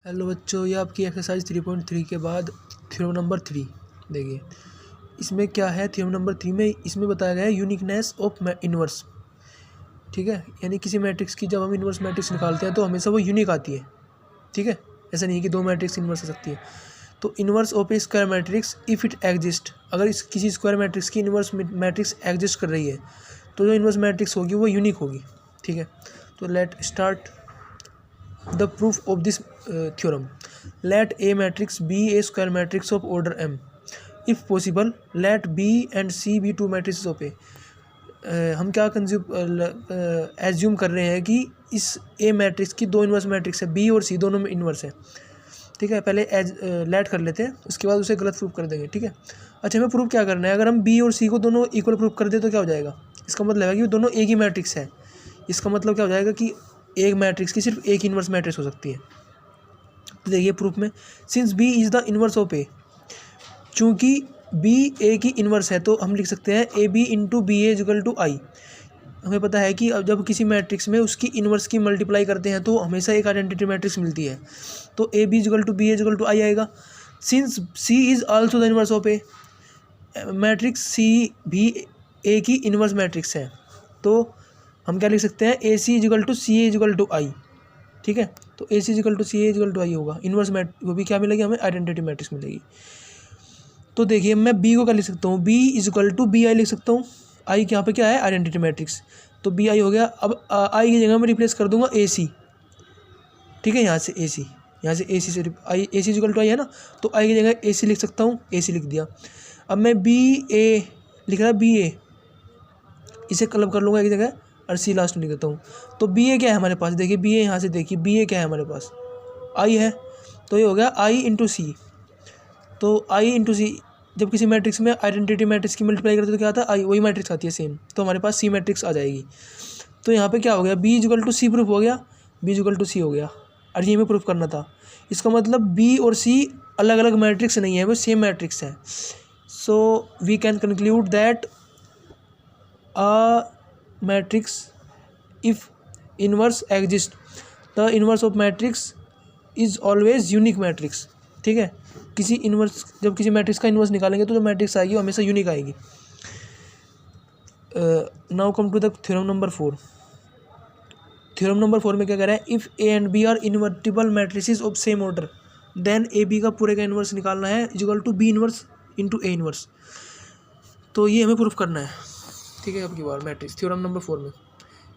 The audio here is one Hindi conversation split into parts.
हेलो बच्चों, ये आपकी एक्सरसाइज 3.3 के बाद थ्योरम नंबर 3 देखिए। इसमें क्या है, थ्योरम नंबर 3 में इसमें बताया गया है यूनिकनेस ऑफ इन्वर्स। ठीक है, यानी किसी मैट्रिक्स की जब हम इन्वर्स मैट्रिक्स निकालते हैं तो हमेशा वो यूनिक आती है। ठीक है, ऐसा नहीं है कि दो मैट्रिक्स इन्वर्स आ सकती है। तो inverse of A square matrix if it exist, अगर इस किसी स्क्वायर मैट्रिक्स की इन्वर्स मैट्रिक्स एग्जिस्ट कर रही है तो जो इन्वर्स मैट्रिक्स होगी वो यूनिक होगी। ठीक है, तो let start the proof of this theorem. Let A matrix be a square matrix of order m. If possible, let B and C be two matrices of A. हम क्या एज्यूम कर रहे हैं कि इस A मैट्रिक्स की दो इन्वर्स मैट्रिक्स है, B और C दोनों में इन्वर्स है। ठीक है, पहले लेट कर लेते हैं, उसके बाद उसे गलत प्रूफ कर देंगे। ठीक है, अच्छा हमें प्रूफ क्या करना है, अगर हम B और C को दोनों इक्वल प्रूफ कर दें तो क्या हो जाएगा, इसका मतलब है कि दोनों एक ही मैट्रिक्स है। इसका मतलब क्या हो जाएगा कि एक मैट्रिक्स की सिर्फ एक इन्वर्स मैट्रिक्स हो सकती है। तो देखिए प्रूफ में, since B is the inverse of A, चूँकि बी ए की इन्वर्स है तो हम लिख सकते हैं A B into B A equal to I. हमें पता है कि जब किसी मैट्रिक्स में उसकी इन्वर्स की मल्टीप्लाई करते हैं तो हमेशा एक आइडेंटिटी मैट्रिक्स मिलती है, तो A B equal to B A equal to I आएगा। Since C is also the inverse of A, matrix C भी ए की इन्वर्स मैट्रिक्स है, तो हम क्या लिख सकते हैं, A C equal to C A equal to I. ठीक है, तो A C equal to C A equal to I होगा, इन्वर्स वो भी क्या मिलेगी, हमें आइडेंटिटी मैट्रिक्स मिलेगी। तो देखिए मैं बी को क्या लिख सकता हूँ, बी इजिकल टू बी आई लिख सकता हूँ। आई यहाँ पे क्या है, आइडेंटिटी मैट्रिक्स, तो बी आई हो गया। अब आई की जगह मैं रिप्लेस कर दूंगा ए सी। ठीक है, यहाँ से ए सी, यहाँ से ए सी से आई, ए सी इजिकल टू आई है ना, तो आई की जगह ए सी लिख सकता हूँ, ए सी लिख दिया। अब मैं बी ए लिख रहा, बी ए इसे क्लब कर लूँगा एक जगह और सी लास्ट में लिख देता हूँ। तो बी ए क्या है हमारे पास, देखिए बी ए यहाँ से देखिए बी ए क्या है हमारे पास, आई है, तो ये हो गया आई इंटू सी। तो आई इंटू सी, जब किसी मैट्रिक्स में आइडेंटिटी मैट्रिक्स की मल्टीप्लाई करते तो क्या आता है, आई, वही मैट्रिक्स आती है सेम, तो हमारे पास सी मैट्रिक्स आ जाएगी। तो यहाँ पे क्या हो गया, B equal to C proof हो गया, बी इक्वल टू सी हो गया, और ये हमें प्रूफ करना था। इसका मतलब बी और सी अलग अलग मैट्रिक्स नहीं है, वो सेम मैट्रिक्स है। So we can conclude that a matrix if inverse exist, the inverse of matrix is always unique matrix। ठीक है, किसी इन्वर्स, जब किसी मैट्रिक्स का इन्वर्स निकालेंगे तो जो मैट्रिक्स आएगी वो हमेशा यूनिक आएगी। Now come to the theorem number 4। Theorem number 4 में क्या कह रहा है, if A and B are invertible matrices of same order then A B का पूरे का इन्वर्स निकालना है equal to B inverse into A inverse. तो ये हमें प्रूफ करना है। ठीक है, अब की बार मैट्रिक्स थ्योरम नंबर 4 में,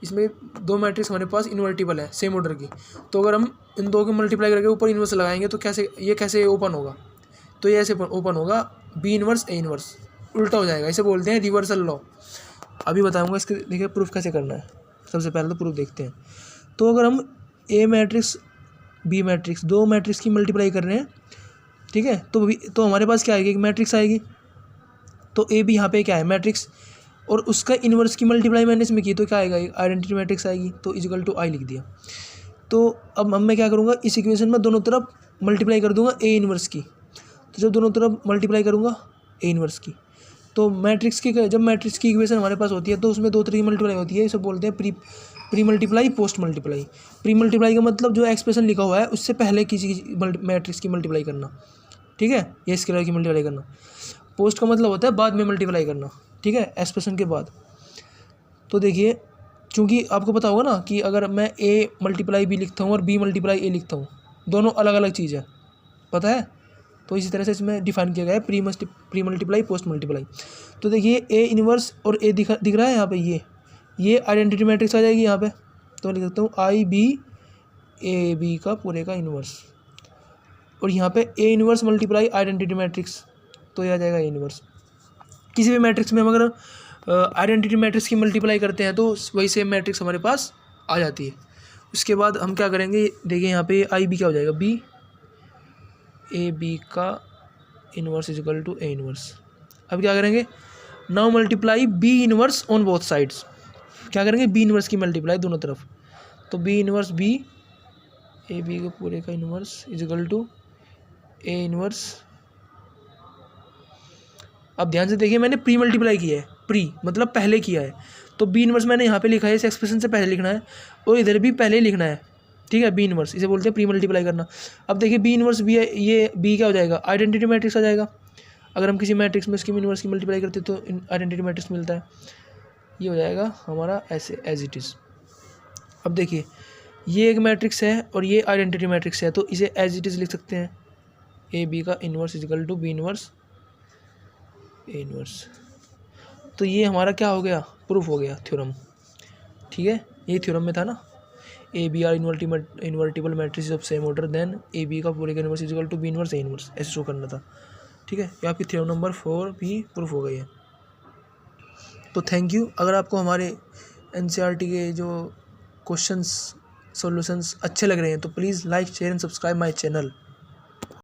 इसमें दो मैट्रिक्स हमारे पास इन्वर्टिबल है सेम ऑर्डर की, तो अगर हम इन दो को मल्टीप्लाई करके ऊपर इन्वर्स लगाएंगे तो कैसे ओपन होगा, तो ये ऐसे ओपन होगा, बी इन्वर्स ए इन्वर्स, उल्टा हो जाएगा, इसे बोलते हैं रिवर्सल लॉ। अभी बताऊंगा इसके, देखिए प्रूफ कैसे करना है। सबसे पहले तो प्रूफ देखते हैं। तो अगर हम ए मैट्रिक्स बी मैट्रिक्स दो मैट्रिक्स की मल्टीप्लाई कर रहे हैं, ठीक है, तो हमारे पास क्या आएगी, एक मैट्रिक्स आएगी, तो ए बी यहाँ पे क्या है मैट्रिक्स, और उसका इन्वर्स की मल्टीप्लाई मैंने इसमें की तो क्या आएगा, आइडेंटिटी मैट्रिक्स आएगी, तो इक्वल टू आई लिख दिया। तो अब मैं क्या करूँगा, इस इक्वेशन में दोनों तरफ मल्टीप्लाई कर दूंगा ए इन्वर्स की, तो जब दोनों तरफ मल्टीप्लाई करूँगा ए इन्वर्स की, तो मैट्रिक्स की, जब मैट्रिक्स की इक्वेशन हमारे पास होती है तो उसमें दो तरह की मल्टीप्लाई होती है, इसे बोलते हैं pre multiply post multiply. Pre multiply का मतलब जो एक्सप्रेशन लिखा हुआ है उससे पहले किसी मैट्रिक्स की मल्टीप्लाई करना। ठीक है, ये स्केलर की मल्टीप्लाई करना। पोस्ट का मतलब होता है बाद में मल्टीप्लाई करना। ठीक है, एक्सप्रेशन के बाद। तो देखिए, चूंकि आपको पता होगा ना कि अगर मैं ए मल्टीप्लाई बी लिखता हूँ और बी मल्टीप्लाई ए लिखता हूँ, दोनों अलग अलग चीज़ है, पता है। तो इसी तरह से इसमें डिफाइन किया गया है प्री मल्टीप्लाई पोस्ट मल्टीप्लाई। तो देखिए ए इन्वर्स और ए दिख रहा है यहाँ पे, ये आइडेंटिटी मैट्रिक्स आ जाएगी यहाँ पे, तो मैं लिख सकता हूँ आई बी ए बी का पूरे का इन्वर्स, और यहाँ पे A inverse multiply identity matrix, तो ये आ जाएगा ए इन्वर्स। किसी भी मैट्रिक्स में हम अगर आइडेंटिटी मैट्रिक्स की मल्टीप्लाई करते हैं तो वही सेम मैट्रिक्स हमारे पास आ जाती है। उसके बाद हम क्या करेंगे, देखिए यहाँ पे आई बी क्या हो जाएगा, बी ए बी का inverse equal to A inverse. अब क्या करेंगे, now multiply B inverse on both sides. क्या करेंगे, बी इन्वर्स की मल्टीप्लाई दोनों तरफ, तो B inverse B A B के पूरे का inverse equal to A inverse. अब ध्यान से देखिए, मैंने प्री मल्टीप्लाई किया है, प्री मतलब पहले किया है, तो बी इन्वर्स मैंने यहाँ पे लिखा है, इस एक्सप्रेशन से पहले लिखना है, और इधर भी पहले ही लिखना है। ठीक है, बी इनवर्स इसे बोलते हैं प्री मल्टीप्लाई करना। अब देखिए बी इनवर्स बी है, ये बी क्या हो जाएगा, आइडेंटिटी मैट्रिक्स आ जाएगा। अगर हम किसी मैट्रिक्स में इसकी इनवर्स की मल्टीप्लाई करते तो आइडेंटिटी मैट्रिक्स मिलता है, ये हो जाएगा हमारा ऐसे एज इट इज़। अब देखिए ये एक मैट्रिक्स है और ये आइडेंटिटी मैट्रिक्स है, तो इसे एज इट इज़ लिख सकते हैं, ए बी का inverse equal to B inverse A inverse. तो ये हमारा क्या हो गया, प्रूफ हो गया थ्योरम। ठीक है, ये थ्योरम में था ना, A B are invertible matrix of same order then A B का पूरे का inverse equal to B inverse A inverse, ऐसे शो करना था। ठीक है, ये आपकी थ्योरम नंबर 4 भी प्रूफ हो गई है। तो थैंक यू। अगर आपको हमारे एनसीईआरटी के जो क्वेश्चंस सॉल्यूशंस अच्छे लग रहे हैं तो please like share and subscribe my channel.